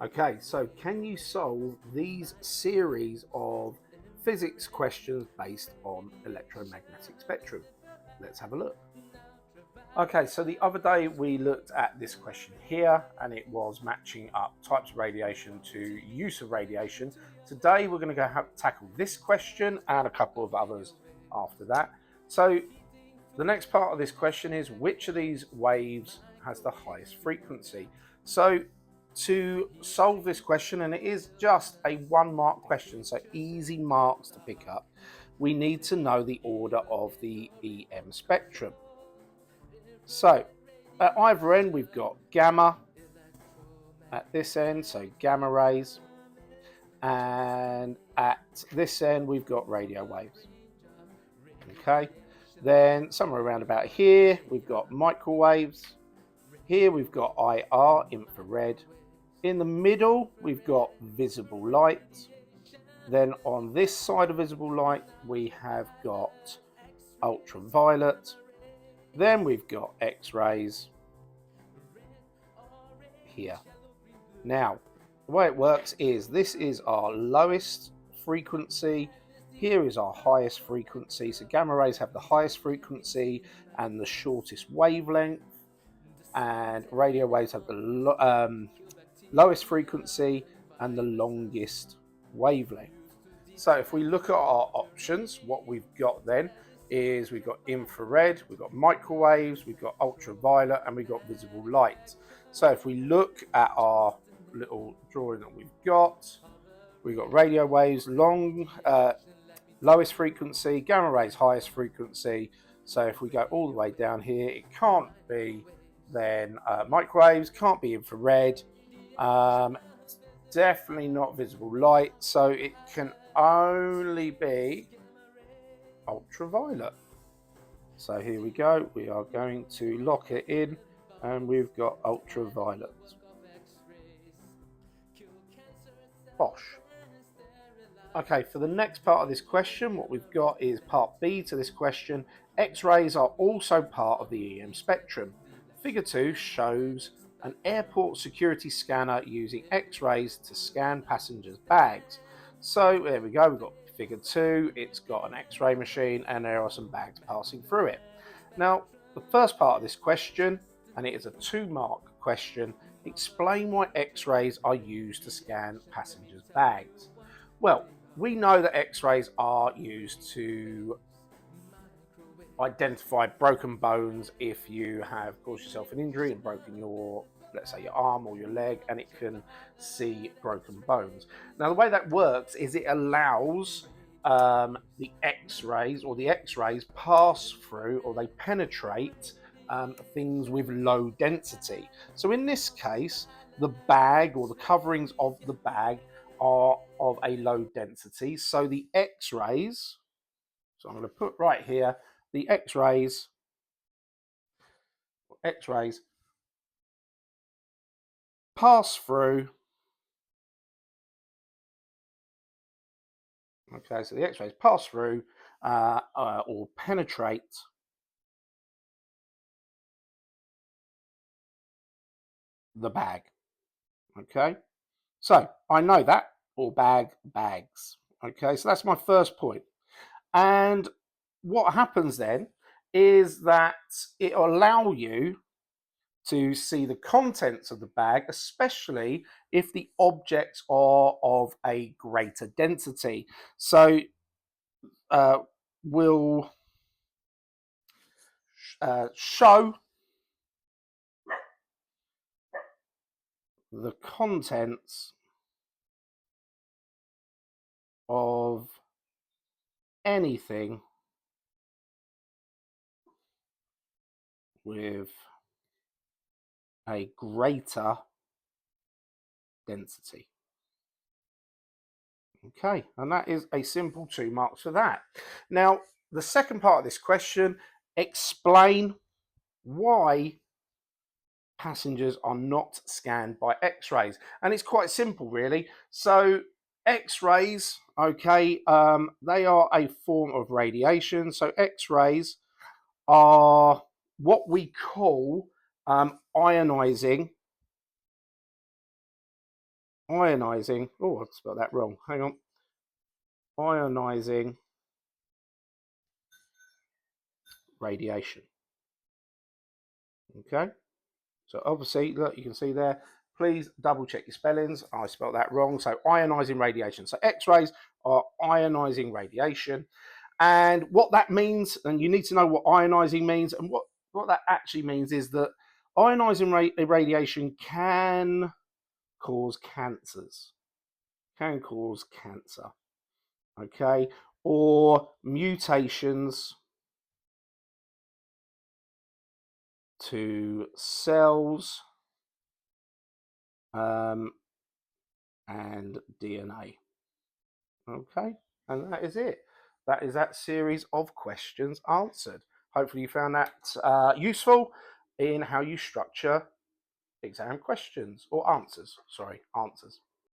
Okay, so can you solve these series of physics questions based on electromagnetic spectrum? Let's have a look. Okay, so the other day we looked at this question here and it was matching up types of radiation to use of radiation. Today we're going to tackle this question and a couple of others after that. So the next part of this question is, which of these waves has the highest frequency? So to solve this question, and it is just a 1 mark question, so easy marks to pick up, we need to know the order of the EM spectrum. So at either end we've got gamma at this end, so gamma rays, and at this end we've got radio waves. Okay, then somewhere around about here we've got microwaves. Here we've got IR, infrared. In the middle we've got visible light. Then on this side of visible light we have got ultraviolet. Then we've got X-rays here. Now, the way it works is this is our lowest frequency. Here is our highest frequency. So gamma rays have the highest frequency and the shortest wavelength, and radio waves have the lowest frequency and the longest wavelength. So if we look at our options, what we've got then is we've got infrared, we've got microwaves, we've got ultraviolet, and we've got visible light. So if we look at our little drawing that we've got radio waves, lowest frequency, gamma rays highest frequency. So if we go all the way down here, it can't be then microwaves, can't be infrared, definitely not visible light, so it can only be ultraviolet. So here we go, we are going to lock it in, and we've got ultraviolet. Bosh. Okay, for the next part of this question, what we've got is part B to this question. X-rays are also part of the EM spectrum. Figure 2 shows an airport security scanner using X-rays to scan passengers' bags. So there we go, we've got figure 2, it's got an X-ray machine and there are some bags passing through it. Now, the first part of this question, and it is a 2-mark question, explain why X-rays are used to scan passengers' bags. Well, we know that X-rays are used to identify broken bones if you have caused yourself an injury and broken your, let's say, your arm or your leg, and it can see broken bones. Now, the way that works is it allows the X-rays, or the X-rays pass through, or they penetrate things with low density. So in this case, the bag or the coverings of the bag are of a low density. So the X-rays, so I'm going to put right here, the X-rays pass through. Okay, so the X-rays pass through or penetrate the bag. Okay, so I know that, or bags. Okay, so that's my first point. And what happens then is that it will allow you to see the contents of the bag, especially if the objects are of a greater density. So we'll show the contents of anything with a greater density. Okay, and that is a simple 2 marks for that. Now, the second part of this question, explain why passengers are not scanned by X-rays. And it's quite simple, really. So X-rays, okay, they are a form of radiation. So X-rays are what we call ionizing ionizing. Oh, I spelled that wrong. Hang on. Ionizing radiation. Okay. So obviously, look, you can see there. Please double check your spellings. I spelled that wrong. So ionizing radiation. So X-rays are ionizing radiation. And what that means, and you need to know what ionizing means, and what that actually means is that ionizing radiation can cause cancers, can cause cancer, okay, or mutations to cells and DNA. Okay, and that is it. That is that series of questions answered. Hopefully, you found that useful in how you structure exam questions or answers. Sorry, answers.